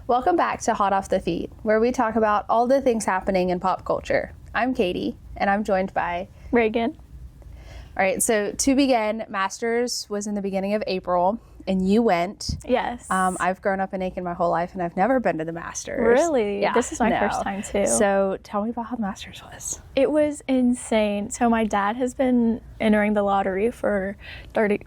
Welcome back to Hot Off the Feet, where we talk about all the things happening in pop culture. I'm Katie, and I'm joined by Raegan. All right, so to begin, Masters was in the beginning of April, and you went. Yes. I've grown up in Aiken my whole life, and I've never been to the Masters. Really? Yeah, this is my first time, too. So tell me about how the Masters was. It was insane. So my dad has been entering the lottery for 30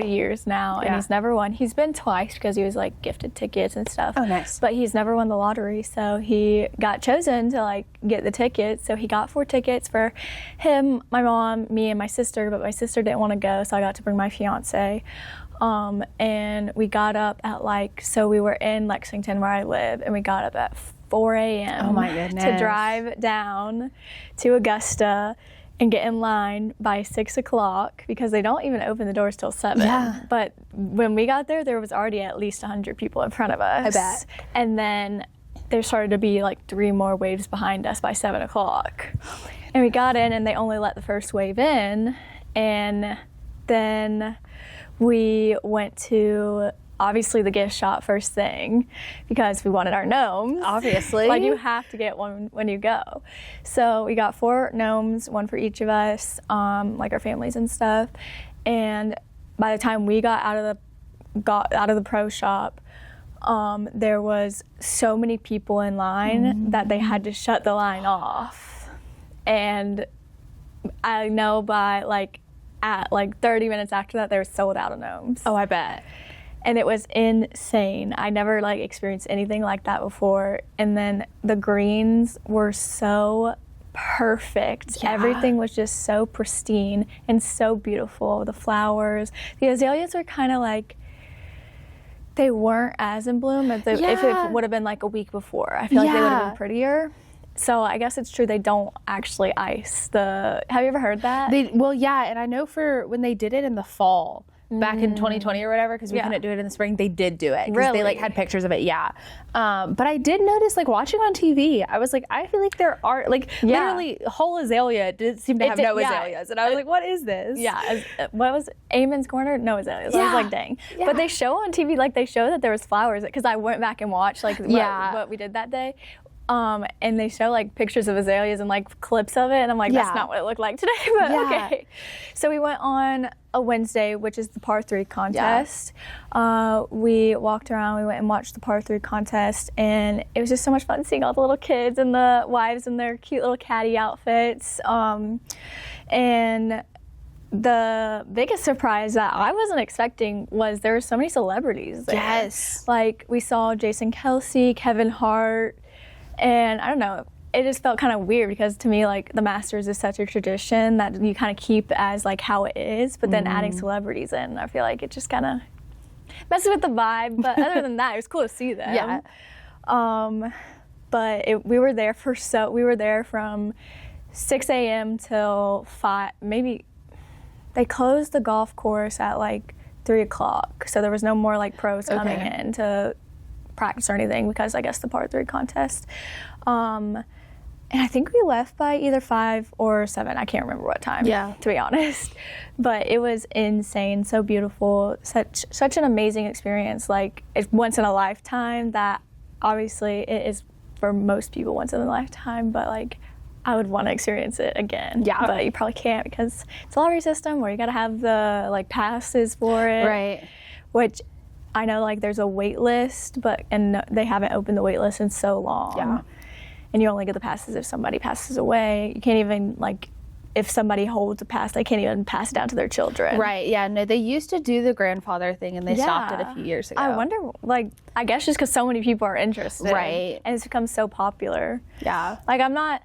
years now, and he's never won. He's been twice because he was, like, gifted tickets and stuff. Oh, nice. But he's never won the lottery, so he got chosen to, like, get the tickets. So he got 4 tickets for him, my mom, me, and my sister, but my sister didn't want to go, so I got to bring my fiance. And we got up at so we were in Lexington where I live, and we got up at 4 a.m. Oh my goodness. To drive down to Augusta and get in line by 6 o'clock because they don't even open the doors till 7. Yeah. But when we got there was already at least 100 people in front of us. I bet. And then there started to be 3 more waves behind us by 7 o'clock. And we got in, and they only let the first wave in, and then we went to, obviously, the gift shop first thing because we wanted our gnomes. Obviously. You have to get one when you go. So we got 4 gnomes, 1 for each of us, our families and stuff. And by the time we got out of the pro shop, there was so many people in line that they had to shut the line off. And I know by at 30 minutes after that, they were sold out of gnomes. Oh, I bet. And it was insane. I never experienced anything like that before. And then the greens were so perfect. Yeah. Everything was just so pristine and so beautiful. The flowers, the azaleas were kind of they weren't as in bloom if it would have been a week before. I feel like they would have been prettier. So I guess it's true they don't actually ice the. Have you ever heard that? And I know for when they did it in the fall, back in 2020 or whatever, because we couldn't do it in the spring, they did do it. Really? They had pictures of it, but I did notice, watching on TV, I was I feel like there are, literally, whole azalea did seem to have no azaleas. And I was like, what is this? Yeah. What was Amon's Corner? No azaleas. Yeah. I was dang. Yeah. But they show on TV, they show that there was flowers, because I went back and watched, what we did that day. And they show pictures of azaleas and clips of it, and I'm that's not what it looked like today, but okay. So we went on a Wednesday, which is the par 3 contest. We walked around, we went and watched the par 3 contest, and it was just so much fun seeing all the little kids and the wives in their cute little caddy outfits. And the biggest surprise that I wasn't expecting was there were so many celebrities there. Yes. We saw Jason Kelce, Kevin Hart. And I don't know, it just felt kind of weird because to me, the Masters is such a tradition that you kind of keep as how it is, but then adding celebrities in, I feel like it just kind of messes with the vibe. But other than that, it was cool to see them. Yeah. But we were there from 6 a.m. till 5, maybe. They closed the golf course at 3 o'clock, so there was no more pros coming in to practice or anything because I guess the par 3 contest. And I think we left by either 5 or 7. I can't remember what time, to be honest. But it was insane, so beautiful, such an amazing experience. It's once in a lifetime that obviously it is for most people once in a lifetime, but I would want to experience it again. Yeah. But you probably can't because it's a lottery system where you got to have the passes for it. Right. Which I know there's a wait list, and they haven't opened the wait list in so long. Yeah. And you only get the passes if somebody passes away. You can't even if somebody holds a pass, they can't even pass it down to their children. Right, yeah. No, they used to do the grandfather thing, and they stopped it a few years ago. I wonder, I guess just because so many people are interested. Right. And it's become so popular. Yeah. I'm not,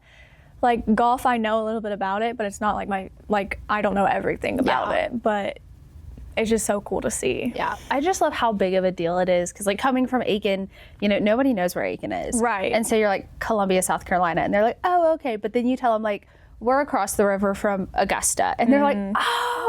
golf, I know a little bit about it, but it's not I don't know everything about it. But it's just so cool to see. Yeah, I just love how big of a deal it is because coming from Aiken, nobody knows where Aiken is. Right. And so you're Columbia, South Carolina, and they're oh, okay. But then you tell them we're across the river from Augusta, and they're oh,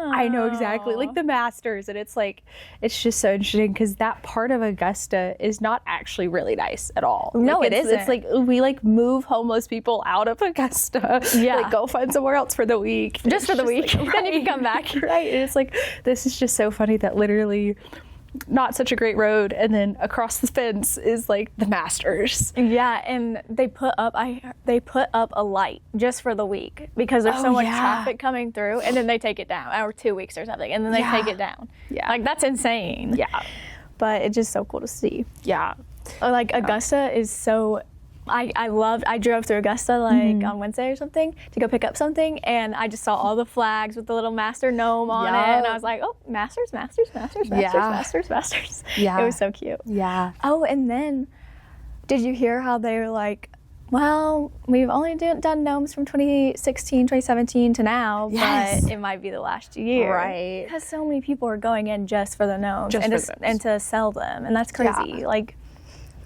I know exactly, like the Masters, and it's like, it's just so interesting because that part of Augusta is not actually really nice at all. No, like, it isn't. It's like we like move homeless people out of Augusta, like go find somewhere else for the week, just for the week, like, then you can come back. Right, and it's like, this is just so funny that literally not such a great road, and then across the fence is like the Masters. Yeah, and they put up a light just for the week because there's so much traffic coming through, and then they take it down, or 2 weeks or something, and then they take it down. Yeah, like that's insane. Yeah, but it's just so cool to see. Yeah, like Augusta is so. I drove through Augusta like on Wednesday or something to go pick up something, and I just saw all the flags with the little Master gnome on it, and I was like, oh, Masters. Yeah. It was so cute. Yeah. Oh, and then did you hear how they were like, well, we've only done gnomes from 2016, 2017 to now, but it might be the last year. Right. Because so many people are going in just for the gnomes and to sell them, and that's crazy. Yeah.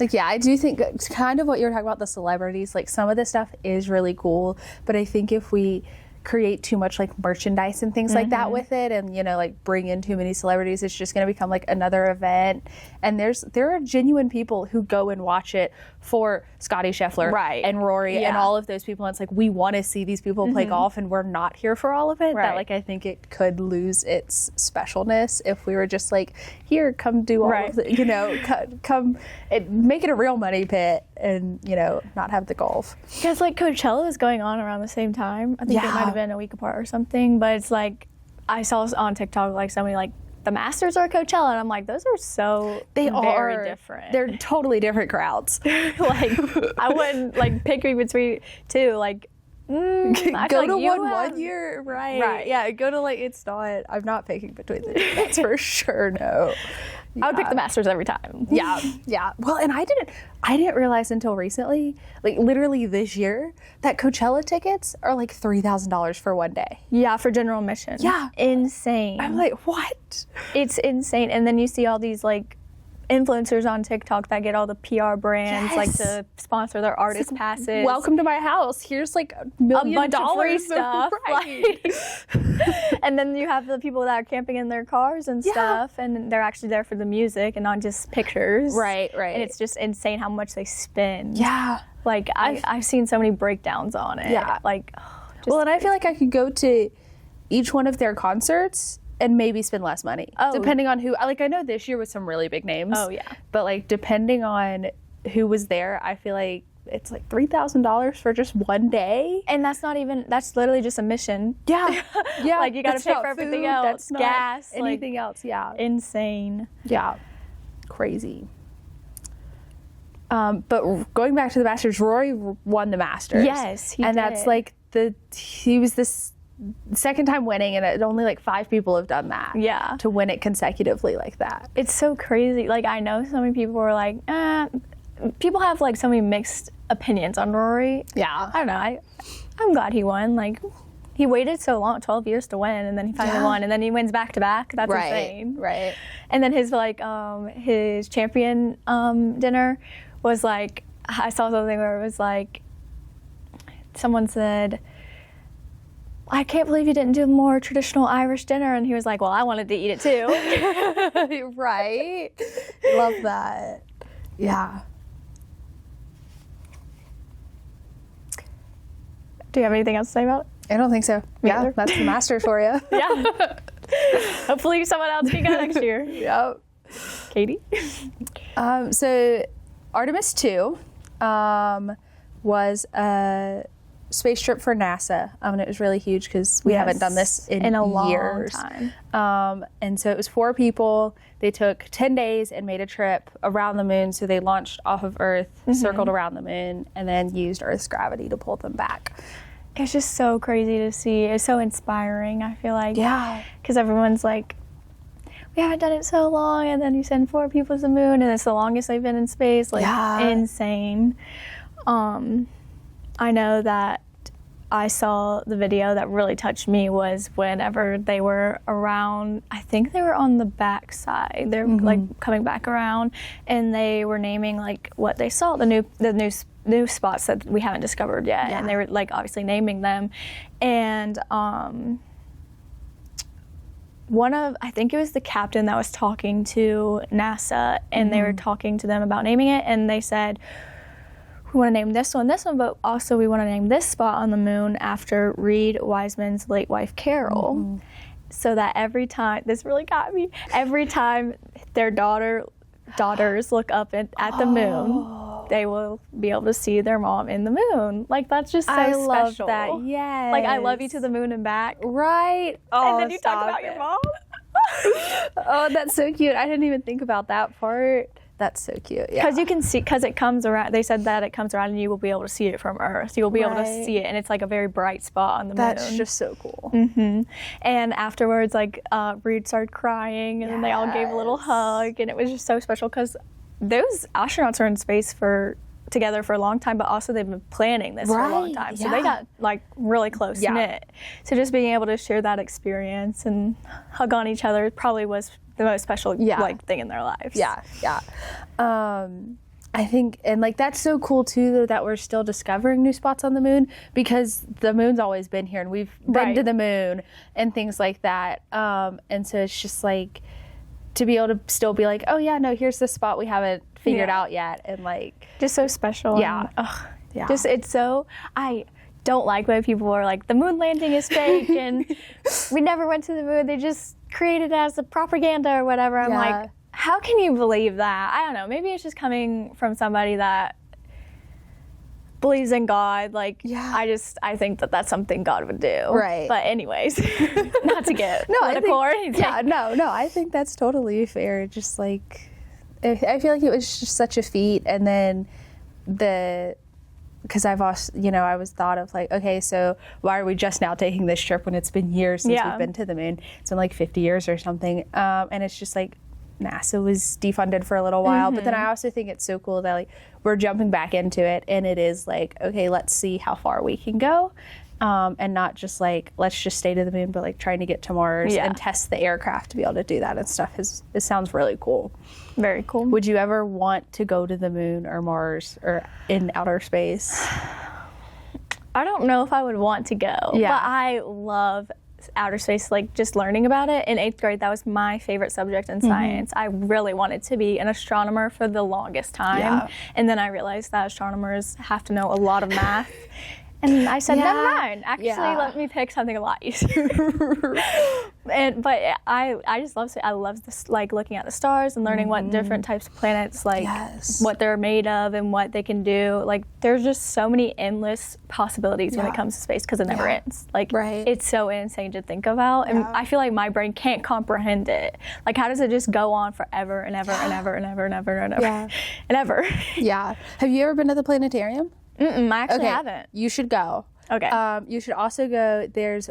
Like, yeah, I do think it's kind of what you were talking about, the celebrities, like some of this stuff is really cool, but I think if we create too much like merchandise and things like that with it, and like bring in too many celebrities, it's just going to become like another event. And there are genuine people who go and watch it for Scottie Scheffler and Rory and all of those people, and it's like, we want to see these people play golf, and we're not here for all of it. That like, I think it could lose its specialness if we were just like, here, come do all of the, come make it a real money pit, and not have the golf. Because like Coachella is going on around the same time. I think it might have been a week apart or something, but it's like, I saw on TikTok like somebody like, the Masters or Coachella, and I'm like, those are very different. They're totally different crowds. Like, I wouldn't like pick between two. Like, go like to one year, right? Yeah, go to like, it's not. I'm not picking between the two. That's for sure. No. I would pick the Masters every time. Yeah. Well, and I didn't realize until recently, like literally this year, that Coachella tickets are like $3,000 for one day. Yeah, for general admission. Yeah. Insane. I'm like, what? It's insane. And then you see all these like influencers on TikTok that get all the PR brands like to sponsor their artist passes. Welcome to my house. Here's like $1 million of free stuff. Like, and then you have the people that are camping in their cars and stuff, and they're actually there for the music and not just pictures. Right. And it's just insane how much they spend. Yeah. Like I've seen so many breakdowns on it. Yeah. Like, well, and I feel like I could go to each one of their concerts and maybe spend less money, depending on who. Like, I know this year was some really big names. Oh yeah. But like, depending on who was there, I feel like it's like $3,000 for just one day. And that's literally just admission. Yeah. Like, you got to pay for everything else, gas, anything else. Yeah. Insane. Yeah. Crazy. But going back to the Masters, Rory won the Masters. Yes, he did. And that's like he was this second time winning, and only like 5 people have done that. Yeah. To win it consecutively like that. It's so crazy. Like, I know so many people were like, people have like so many mixed opinions on Rory. Yeah. I don't know. I'm glad he won. Like, he waited so long, 12 years to win, and then he finally won, and then he wins back to back. That's insane. Right. And then his like his champion dinner was like, I saw something where it was like, someone said, I can't believe you didn't do more traditional Irish dinner. And he was like, well, I wanted to eat it too. Right. Love that. Yeah. Do you have anything else to say about it? I don't think so. Yeah, that's the Masters for you. Yeah. Hopefully someone else can go next year. Yep. Katie? So Artemis 2 was a space trip for NASA. And it was really huge because we haven't done this in a years. long time. And so it was 4 people. They took 10 days and made a trip around the moon. So they launched off of Earth, circled around the moon, and then used Earth's gravity to pull them back. It's just so crazy to see. It's so inspiring, I feel like. Yeah. Because everyone's like, we haven't done it so long, and then you send 4 people to the moon, and it's the longest they've been in space. Like, insane. I know that I saw the video that really touched me was whenever they were around, I think they were on the back side. They're like coming back around, and they were naming like what they saw, the new spots that we haven't discovered yet. And they were like obviously naming them. And I think it was the captain that was talking to NASA, and they were talking to them about naming it, and they said, we want to name this one, but also we want to name this spot on the moon after Reed Wiseman's late wife, Carol. So that every time, this really got me, every time their daughters look up at the moon, they will be able to see their mom in the moon. Like, that's just so special. I love that, yes. Like, I love you to the moon and back. Right. Oh, and then you talk about your mom. Oh, that's so cute. I didn't even think about that part. That's so cute, yeah. Because you can see, because it comes around, they said that it comes around and you will be able to see it from Earth. You will be able to see it, and it's like a very bright spot on the moon. That's just so cool. And afterwards, like, Reed started crying, and then they all gave a little hug, and it was just so special because those astronauts are in space together for a long time, but also they've been planning this for a long time. So they got like really close knit. So just being able to share that experience and hug on each other probably was the most special like thing in their lives. I think, and like that's so cool too, though, that we're still discovering new spots on the moon, because the moon's always been here and we've been to the moon and things like that. And so it's just like to be able to still be like, oh yeah, no, here's the spot we haven't figured out yet, and like just so special. Just it's so, I don't like when people are like, the moon landing is fake and we never went to the moon, they just created it as a propaganda or whatever. I'm like, how can you believe that? I don't know, maybe it's just coming from somebody that believes in God. Like, I think that that's something God would do. Right. But anyways, not to get political or anything. Yeah, no, I think that's totally fair. Just like, I feel like it was just such a feat. And then because I've also, I was thought of like, okay, so why are we just now taking this trip when it's been years since we've been to the moon? It's been like 50 years or something. And it's just like, NASA was defunded for a little while, but then I also think it's so cool that like we're jumping back into it, and it is like, okay, let's see how far we can go, and not just like, let's just stay to the moon, but like trying to get to Mars and test the aircraft to be able to do that and stuff. It sounds really cool. Very cool. Would you ever want to go to the moon or Mars or in outer space? I don't know if I would want to go, but I love outer space, like just learning about it. In 8th grade, that was my favorite subject in science. I really wanted to be an astronomer for the longest time, and then I realized that astronomers have to know a lot of math. And I said, never mind. Actually, let me pick something a lot easier. But I just love it. I love this, like looking at the stars and learning what different types of planets, like what they're made of and what they can do. Like, there's just so many endless possibilities when it comes to space, because it never ends. Like, it's so insane to think about, and I feel like my brain can't comprehend it. Like, how does it just go on forever and ever and ever and ever and ever and ever and ever? Have you ever been to the planetarium? I actually haven't. You should go. Okay. You should also go.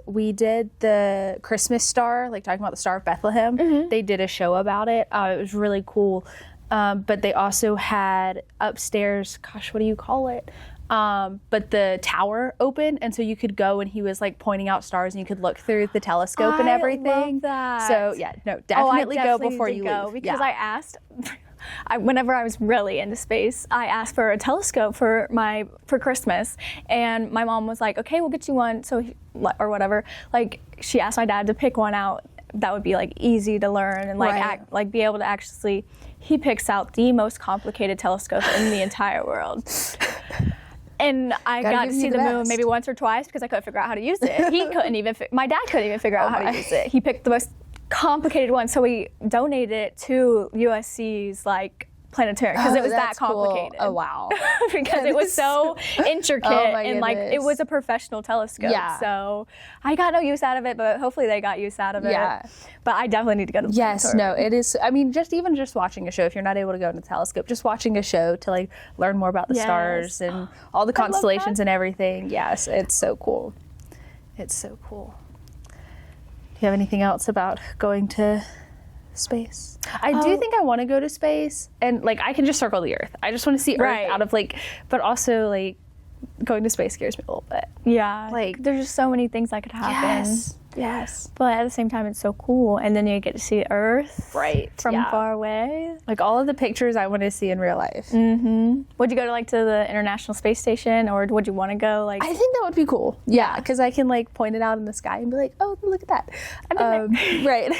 We did the Christmas star, like talking about the Star of Bethlehem. They did a show about it. It was really cool. But they also had upstairs, gosh, what do you call it? But the tower open, and so you could go, and he was like pointing out stars, and you could look through the telescope and everything. I love that. So definitely go before you leave. Because I asked. Whenever I was really into space, I asked for a telescope for Christmas, and my mom was like, "Okay, we'll get you one." Or whatever. Like, she asked my dad to pick one out that would be like easy to learn and like be able to actually. He picks out the most complicated telescope in the entire world. And I got to see the moon maybe once or twice because I couldn't figure out how to use it. My dad couldn't even figure out how to use it. He picked the most complicated one, so we donated it to USC's like planetarium because it was that complicated. Cool. Oh wow! Because it was so intricate and like it was a professional telescope. So I got no use out of it, but hopefully they got use out of it. But I definitely need to go to the planetarium. It is. I mean, just watching a show, if you're not able to go to the telescope, just watching a show to like learn more about the stars and all the constellations and everything. Yes, it's so cool. It's so cool. Do you have anything else about going to space? I do think I want to go to space, and like I can just circle the Earth. I just want to see Earth out of like, but also like going to space scares me a little bit. Yeah, like there's just so many things that could happen. Yes. But at the same time, it's so cool. And then you get to see Earth from far away. Like all of the pictures I want to see in real life. Mm-hmm. Would you go to like to the International Space Station, or would you want to go like? I think that would be cool. Yeah, because I can like point it out in the sky and be like, oh, look at that. Right.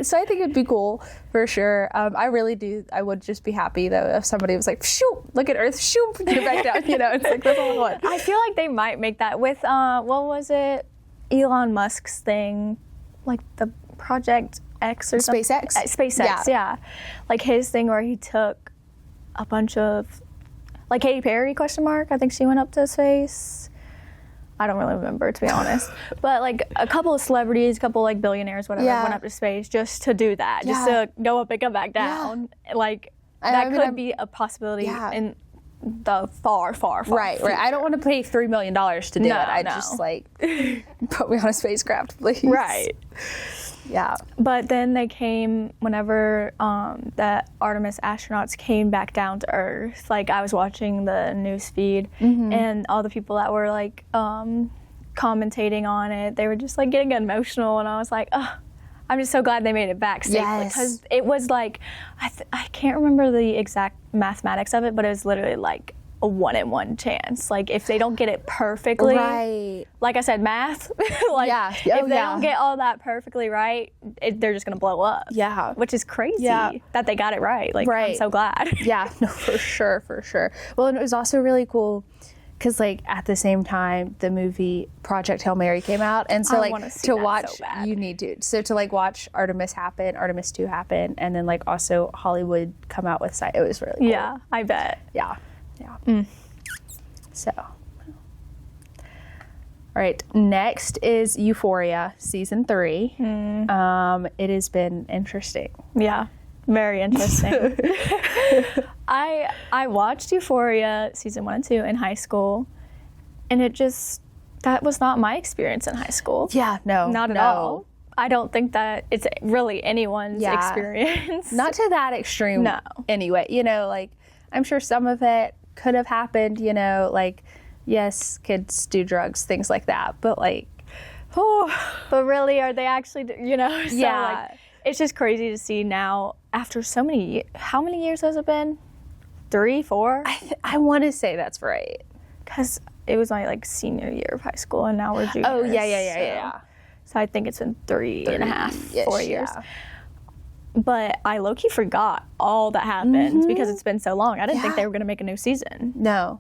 So I think it'd be cool for sure. I really do. I would just be happy though if somebody was like, shoo, look at Earth, shoo, you're back down. You know, it's like that's all I want. I feel like they might make that with what was it? Elon Musk's thing, like the Project X or something. SpaceX? SpaceX, yeah. Like his thing where he took a bunch of, like Katy Perry, question mark, I think she went up to space. I don't really remember, to be honest. But like a couple of celebrities, a couple like billionaires, whatever, went up to space just to do that, just to go up and come back down. Like that could be a possibility in the far right future. I don't want to pay $3 million to do it. I just like put me on a spacecraft, please. Right. Yeah. But then they came whenever the Artemis astronauts came back down to Earth. Like I was watching the news feed, and all the people that were like commentating on it, they were just like getting emotional, and I was like, oh, I'm just so glad they made it back safely, because it was like, I can't remember the exact mathematics of it, but it was literally like a 1 in 1 chance. Like if they don't get it perfectly, like I said, math, like if they don't get all that perfectly right, they're just gonna blow up. Yeah, which is crazy that they got it right. Like I'm so glad. Yeah, no, for sure. Well, and it was also really cool because like at the same time the movie Project Hail Mary came out, and so like to watch you need to to like watch Artemis 2 happen, and then like also Hollywood come out with it was really cool. Yeah, I bet. Yeah. So all right, next is Euphoria season 3. It has been interesting. Yeah, very interesting. I watched Euphoria season 1 and 2 in high school, and that was not my experience in high school. Yeah, no, not at all. I don't think that it's really anyone's experience. Not to that extreme. No. Anyway, you know, like I'm sure some of it could have happened, you know, like yes, kids do drugs, things like that, but like, but really, are they actually, you know? So like, it's just crazy to see now after so many. How many years has it been? 3, 4? I want to say that's right, because it was my like senior year of high school, and now we're juniors. Oh yeah. So I think it's been 3.5, 4 years. Yeah. But I low-key forgot all that happened because it's been so long. I didn't think they were going to make a new season. No.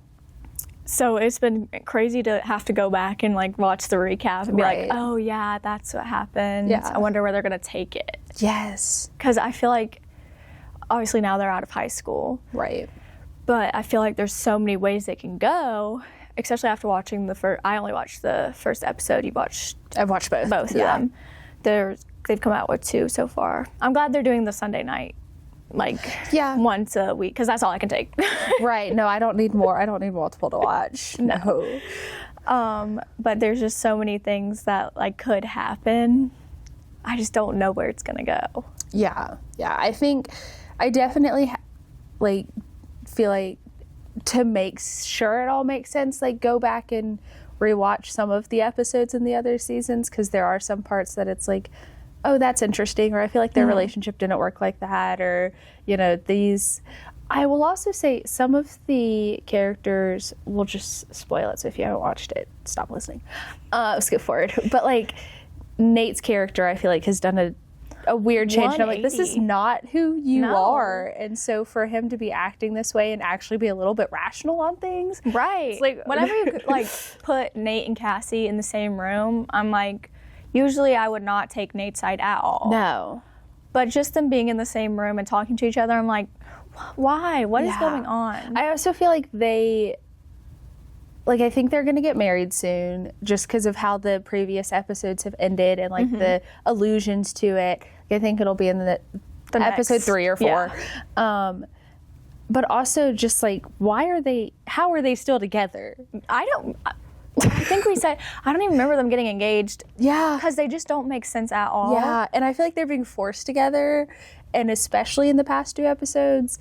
So it's been crazy to have to go back and like watch the recap and be like, oh yeah, that's what happened. Yeah. I wonder where they're going to take it. Yes. Because I feel like obviously now they're out of high school. Right. But I feel like there's so many ways they can go, especially after watching I only watched the first episode. I've watched both. Both of them. They've come out with 2 so far. I'm glad they're doing the Sunday night, like once a week, because that's all I can take. Right. No, I don't need more. I don't need multiple to watch. No. But there's just so many things that like could happen. I just don't know where it's gonna go. Yeah. I think I definitely like feel like to make sure it all makes sense, like go back and rewatch some of the episodes in the other seasons, because there are some parts that it's like, oh, that's interesting, or I feel like their relationship didn't work like that, or, you know, these. I will also say some of the characters, will just spoil it, so if you haven't watched it, stop listening. Skip forward. But, like, Nate's character, I feel like, has done a weird change. And I'm like, this is not who you are. And so for him to be acting this way and actually be a little bit rational on things. Right. It's like, whenever you, like, put Nate and Cassie in the same room, I'm like, usually I would not take Nate's side at all. No. But just them being in the same room and talking to each other, I'm like, why? What is going on? I also feel like I think they're going to get married soon, just because of how the previous episodes have ended and, like, the allusions to it. I think it'll be in the episode 3 or 4. Yeah. But also just, like, how are they still together? I think we said, I don't even remember them getting engaged. Yeah. Because they just don't make sense at all. Yeah, and I feel like they're being forced together, and especially in the past 2 episodes,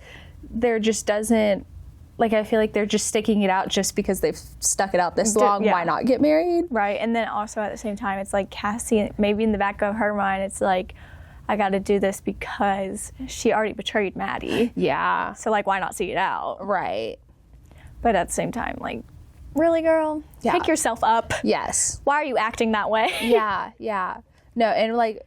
there just doesn't, like, I feel like they're just sticking it out just because they've stuck it out this long. Yeah. Why not get married? Right. And then also at the same time, it's like Cassie, maybe in the back of her mind, it's like, I got to do this because she already betrayed Maddie. Yeah. So, like, why not see it out? Right. But at the same time, like, really, girl? Yeah. Pick yourself up. Yes. Why are you acting that way? Yeah. Yeah. No, and like,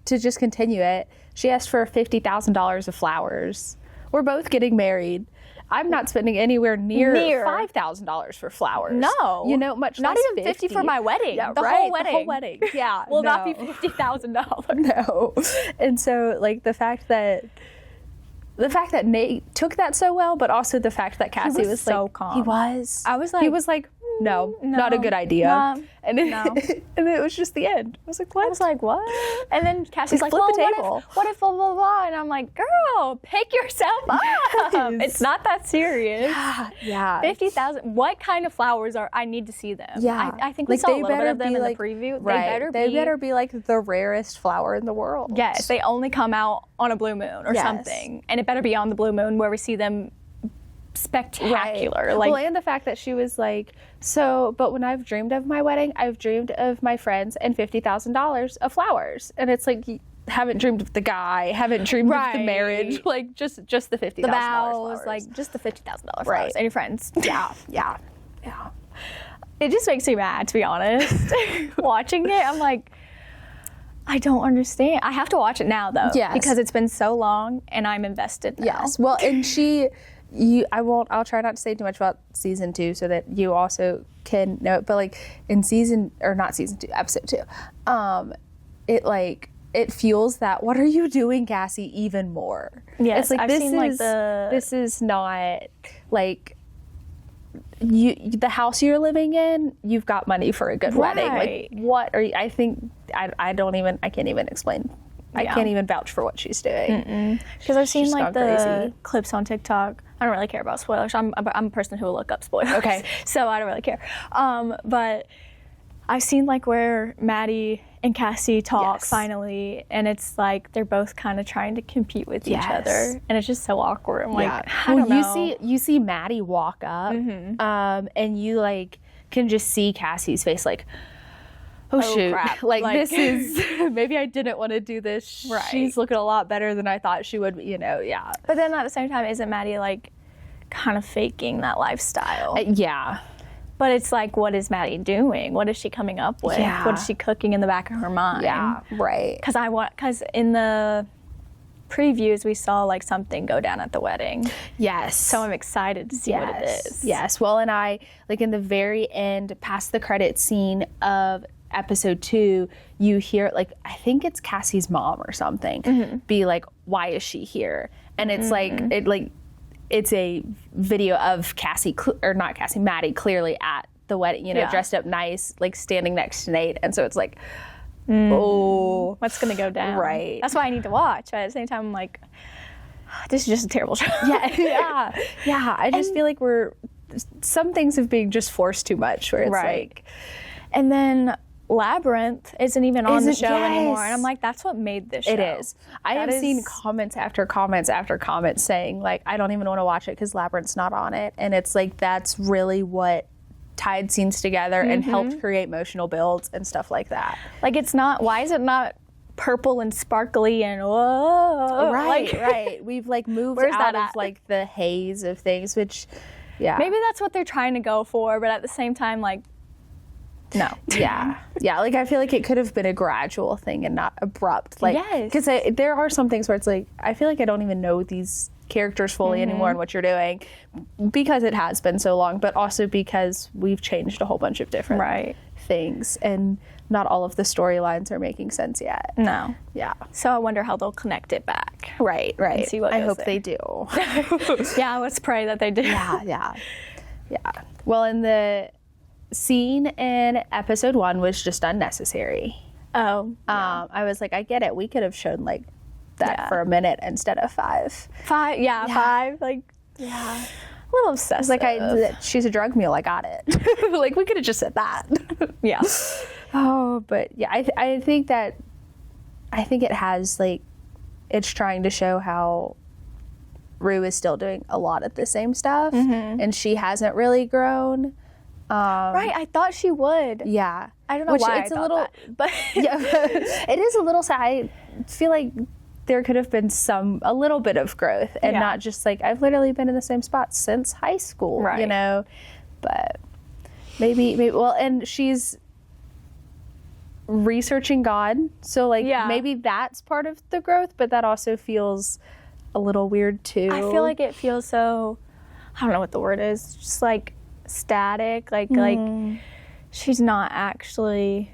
to just continue it, she asked for $50,000 of flowers. We're both getting married. I'm not spending anywhere near $5,000 for flowers. No. You know, much not less even 50 for my wedding. Yeah, the right, whole wedding. The whole wedding. Yeah. Will not be $50,000. No. And so, like, the fact that Nate took that so well, but also the fact that Cassie was so like, calm. He was. I was like, he was like, no, not a good idea. And and it was just the end. I was like, what? I was like, what? And then Cassie's like, flip well, the table. What if blah, blah, blah? And I'm like, girl, pick yourself up. Yes. It's not that serious. Yeah. 50,000. What kind of flowers are, I need to see them. Yeah. I think we saw a little bit of them in the preview. Right. They better be like the rarest flower in the world. Yes. They only come out on a blue moon or something. And it better be on the blue moon where we see them spectacular. Right. Like, well, and the fact that she was like, so, but when I've dreamed of my wedding, I've dreamed of my friends and $50,000 of flowers. And it's like, you haven't dreamed of the guy, haven't dreamed of the marriage, like just the $50,000 the vows, flowers. like just the $50,000 flowers Right. and your friends. Yeah. It just makes me mad, to be honest. Watching it, I'm like, I don't understand. I have to watch it now, though. Yes. Because it's been so long and I'm invested now. Yes. Well, and I'll try not to say too much about season 2 so that you also can know it. But like in episode 2, it fuels that, what are you doing, Cassie, even more. Yes, it's like, I've seen like this is not like the house you're living in, you've got money for a good wedding. Like, what are you, I can't even explain. I can't even vouch for what she's doing. Because I've seen She's like the crazy. clips on TikTok. I don't really care about spoilers. I'm a person who will look up spoilers. Okay. So I don't really care. But I've seen like where Maddie and Cassie talk finally, and it's like they're both kind of trying to compete with each other, and it's just so awkward. I'm like, I don't know. You see Maddie walk up, and you like can just see Cassie's face, like, oh shoot, crap. like this is maybe I didn't want to do this. Right. She's looking a lot better than I thought she would. Yeah. But then at the same time, isn't Maddie like kind of faking that lifestyle? Yeah. But it's like, what is Maddie doing? What is she coming up with? Yeah. What is she cooking in the back of her mind? Yeah. Right. Because in the previews we saw like something go down at the wedding. Yes. So I'm excited to see what it is. Yes. Well, and I like in the very end, past the credit scene of episode 2, you hear like, I think it's Cassie's mom or something, be like, why is she here? And it's it's a video of Maddie clearly at the wedding, dressed up nice, like standing next to Nate. And so it's like, oh, what's going to go down? Right. That's why I need to watch. But at the same time, I'm like, this is just a terrible show. Yeah. I just feel like some things have been just forced too much where it's like. And then Labyrinth isn't even on the show anymore. And I'm like, that's what made this show. It is. I have seen comments after comments after comments saying, like, I don't even want to watch it because Labyrinth's not on it. And it's like, that's really what tied scenes together and helped create emotional builds and stuff like that. Like, it's not, why is it not purple and sparkly and whoa? Right. We've like moved out of like the haze of things, which, maybe that's what they're trying to go for, but at the same time, like, no. Yeah. Like, I feel like it could have been a gradual thing and not abrupt. Like, because there are some things where it's like, I feel like I don't even know these characters fully anymore and what you're doing because it has been so long, but also because we've changed a whole bunch of different things and not all of the storylines are making sense yet. No. Yeah. So I wonder how they'll connect it back. Right. And see what I goes hope there. they do. Yeah, let's pray that they do. Yeah. Well, in the scene in episode 1 was just unnecessary. Oh. I was like, I get it. We could have shown like that for a minute instead of 5. 5. Yeah. 5. Like, yeah. A little obsessive. Like, she's a drug mule. I got it. Like, we could have just said that. Yeah. Oh, but yeah, I think it has like, it's trying to show how Rue is still doing a lot of the same stuff, and she hasn't really grown. Right, I thought she would. Yeah. I don't know why it's I a thought little, that, but yeah, it is a little sad. I feel like there could have been a little bit of growth, and not just like, I've literally been in the same spot since high school, Right. you know, but maybe, well, and she's researching God, so like maybe that's part of the growth, but that also feels a little weird too. I feel like it feels so, I don't know what the word is, just like static, like she's not actually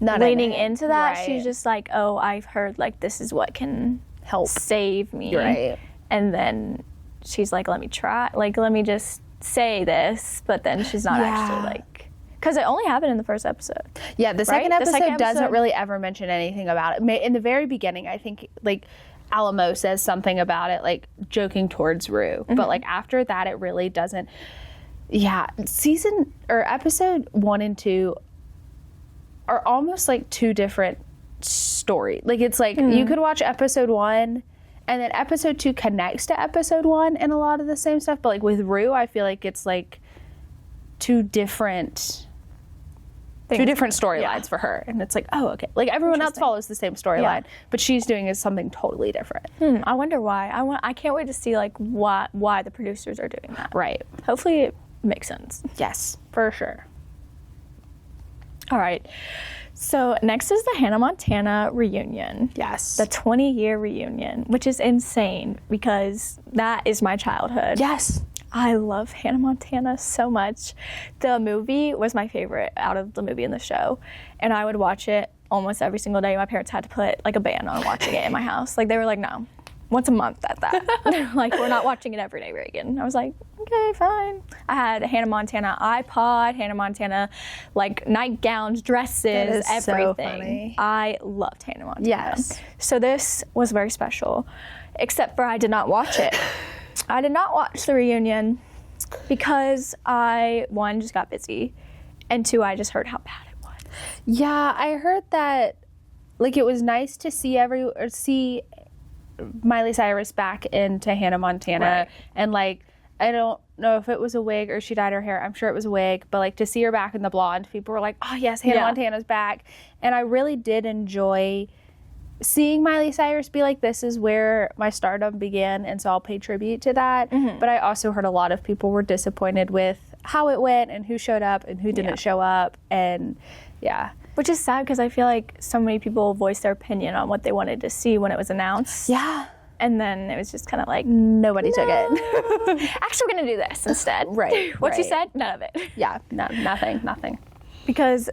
leaning into that. Right. She's just like, oh, I've heard like this is what can help save me. Right. And then she's like, let me just say this, but then she's not actually like, because it only happened in the first episode. Yeah, the second episode doesn't episode really ever mention anything about it. In the very beginning, I think like Alamo says something about it, like joking towards Rue, but like after that, it really doesn't. Yeah, episode 1 and 2 are almost like two different stories. Like it's like you could watch episode 1 and then episode 2 connects to episode 1 and a lot of the same stuff. But like with Rue, I feel like it's like two different storylines for her. And it's like, oh, okay. Like everyone else follows the same storyline, but she's doing is something totally different. I wonder why. I can't wait to see like why the producers are doing that. Right. Hopefully it makes sense. Yes, for sure. All right. So next is the Hannah Montana reunion. Yes. The 20-year reunion, which is insane because that is my childhood. Yes. I love Hannah Montana so much. The movie was my favorite out of the movie and the show, and I would watch it almost every single day. My parents had to put like a ban on watching it in my house. Like they were like, no, once a month at that. Like we're not watching it every day, Raegan. I was like, okay, fine. I had a Hannah Montana iPod, Hannah Montana like nightgowns, dresses, everything. So funny. I loved Hannah Montana. Yes. So this was very special, except for I did not watch it. I did not watch the reunion because I, 1, just got busy, and 2, I just heard how bad it was. Yeah, I heard that, like, it was nice to see Miley Cyrus back into Hannah Montana, Right. and, like, I don't know if it was a wig or she dyed her hair. I'm sure it was a wig, but, like, to see her back in the blonde, people were like, oh, yes, Hannah Montana's back, and I really did enjoy seeing Miley Cyrus be like, this is where my stardom began, and so I'll pay tribute to that. But I also heard a lot of people were disappointed with how it went and who showed up and who didn't show up, and Which is sad because I feel like so many people voiced their opinion on what they wanted to see when it was announced. Yeah. And then it was just kind of like, Nobody took it. actually we're going to do this instead. Right. What you right. said? None of it. Yeah, nothing. Because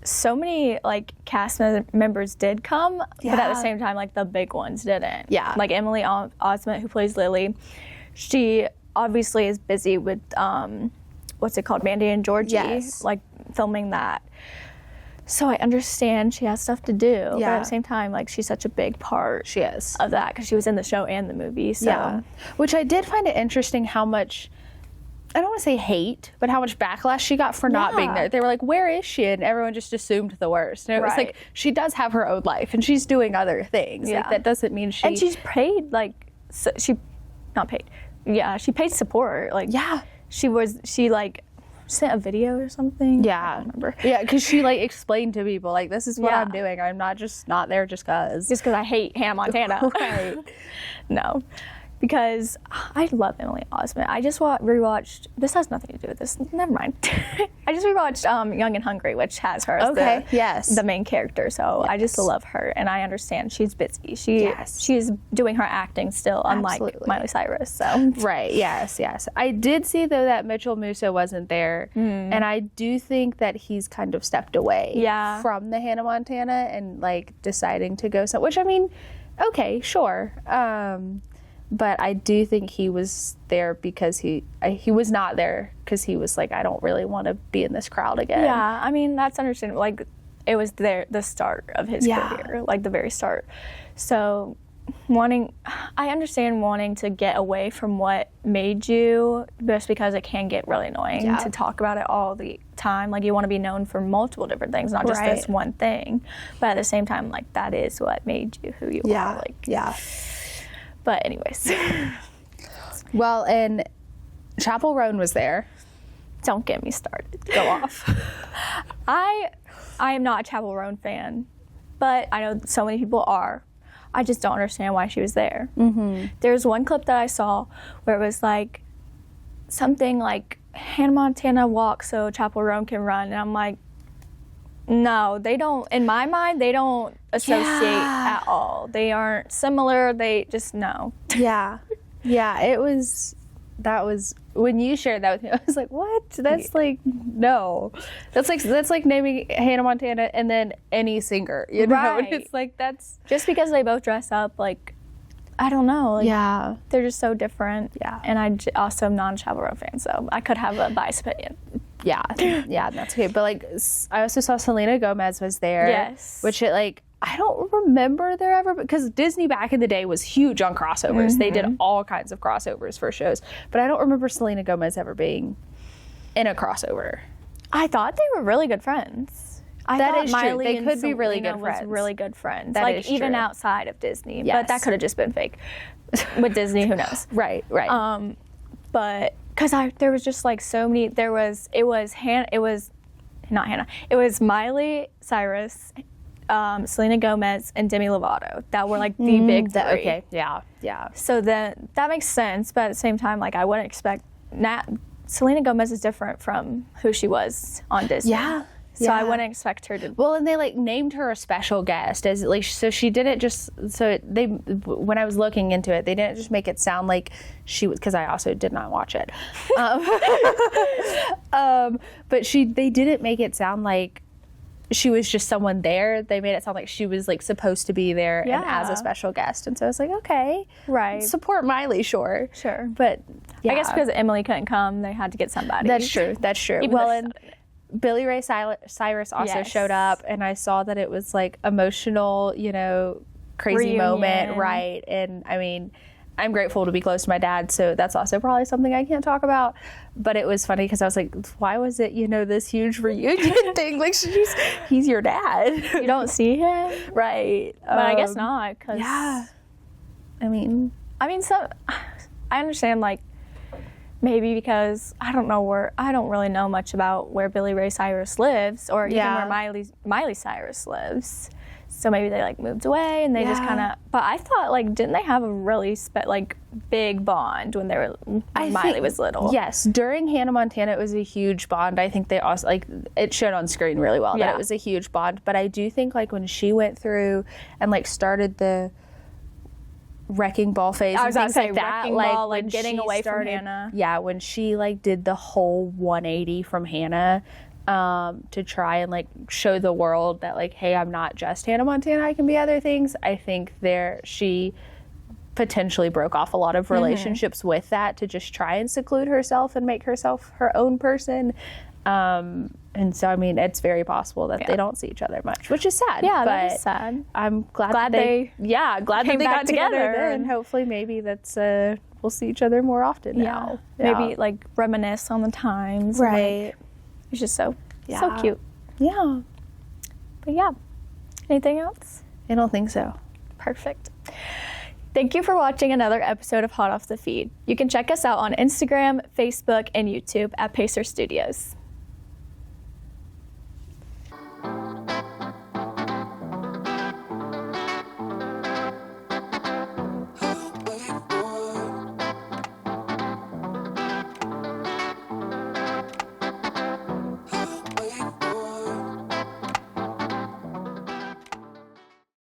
so many like cast members did come, but at the same time, like the big ones didn't. Yeah. Like Emily Osment, who plays Lily, she obviously is busy with what's it called, Mandy and Georgie, like filming that. So I understand she has stuff to do, but at the same time, like she's such a big part. She is. Of that because she was in the show and the movie. So. Yeah. Which I did find it interesting how much, I don't want to say hate, but how much backlash she got for not being there. They were like, where is she? And everyone just assumed the worst. And it was like, she does have her own life and she's doing other things. Yeah. Like, that doesn't mean she... And she's paid, like, not paid. Yeah, she paid support. Like, she like, sent a video or something. Yeah. I don't remember. Yeah, because she, like, explained to people, like, this is what I'm doing. I'm not there just because. Just because I hate Hannah Montana. Right. No. Because I love Emily Osment. I just rewatched. This has nothing to do with this. Never mind. I just rewatched Young and Hungry, which has her as the main character. So I just love her, and I understand she's busy. She's doing her acting still, unlike Miley Cyrus. So right. Yes. I did see though that Mitchell Musso wasn't there, and I do think that he's kind of stepped away from the Hannah Montana and like deciding to go. Which I mean, okay, sure. But I do think he was there because he was not there because he was like, I don't really want to be in this crowd again. Yeah, I mean, that's understandable. Like, it was the start of his career, like the very start. So I understand wanting to get away from what made you, just because it can get really annoying to talk about it all the time. Like, you want to be known for multiple different things, not just this one thing. But at the same time, like, that is what made you who you are. Like, But anyways. Well, and Chapel Roan was there. Don't get me started. Go off. I am not a Chapel Roan fan, but I know so many people are. I just don't understand why she was there. Mm-hmm. There's one clip that I saw where it was like something like Hannah Montana walks so Chapel Roan can run, and I'm like, no, they don't. In my mind, they don't associate at all. They aren't similar. They just no. Yeah, yeah. That was when you shared that with me. I was like, what? That's like no. That's like naming Hannah Montana and then any singer. You know, Right. it's like that's Just because they both dress up like, I don't know. Like, yeah. they're just so different. Yeah. And I also am not a Chapel Roan fan, so I could have a biased opinion. Yeah, yeah, that's okay. But like, I also saw Selena Gomez was there. Yes. Which I don't remember there ever, because Disney back in the day was huge on crossovers. Mm-hmm. They did all kinds of crossovers for shows, but I don't remember Selena Gomez ever being in a crossover. I thought they were really good friends. I That thought is true. Miley They and could be really Selena good was friends. really good friends. That like is even true. outside of Disney, Yes. but that could have just been fake. With Disney, who knows? Right. But because there was just like so many. It was Miley Cyrus, Selena Gomez, and Demi Lovato that were like the big three. Okay. Yeah. So then that makes sense, but at the same time, like I wouldn't expect Selena Gomez is different from who she was on Disney. Yeah. So I wouldn't expect her to. Well, and they like named her a special guest as like, so she didn't just, when I was looking into it, they didn't just make it sound like she was, because I also did not watch it. But they didn't make it sound like she was just someone there. They made it sound like she was like supposed to be there and as a special guest. And so I was like, okay. Right. Support Miley, sure. Sure. But yeah. I guess because Emily couldn't come, they had to get somebody. That's true. Even Well, though and Billy Ray Cyrus also Yes. showed up, and I saw that it was like emotional, crazy Reunion. moment, right? And I mean, I'm grateful to be close to my dad, so that's also probably something I can't talk about. But it was funny because I was like, why was it, this huge reunion thing? Like, he's your dad. You don't see him? Right. But I guess not, because... Yeah. I mean, I understand, like, maybe because I don't really know much about where Billy Ray Cyrus lives, or even where Miley Cyrus lives. So maybe they like moved away and they just kind of. But I thought like didn't they have a really big bond when Miley was little? Yes, during Hannah Montana it was a huge bond. I think they also like it showed on screen really well that it was a huge bond. But I do think like when she went through and like started the wrecking ball phase and things like that, ball, like getting away from Hannah. Yeah, when she like did the whole 180 from Hannah. To try and like show the world that like, hey, I'm not just Hannah Montana, I can be other things. I think she potentially broke off a lot of relationships with that to just try and seclude herself and make herself her own person. And so, I mean, it's very possible that they don't see each other much, which is sad. Yeah, but that is sad. I'm glad that they got together. And hopefully maybe that's, we'll see each other more often now. Maybe like reminisce on the times. Right. Like, it's just so cute. Yeah. But yeah. Anything else? I don't think so. Perfect. Thank you for watching another episode of Hot Off the Feed. You can check us out on Instagram, Facebook, and YouTube at Pacer Studios.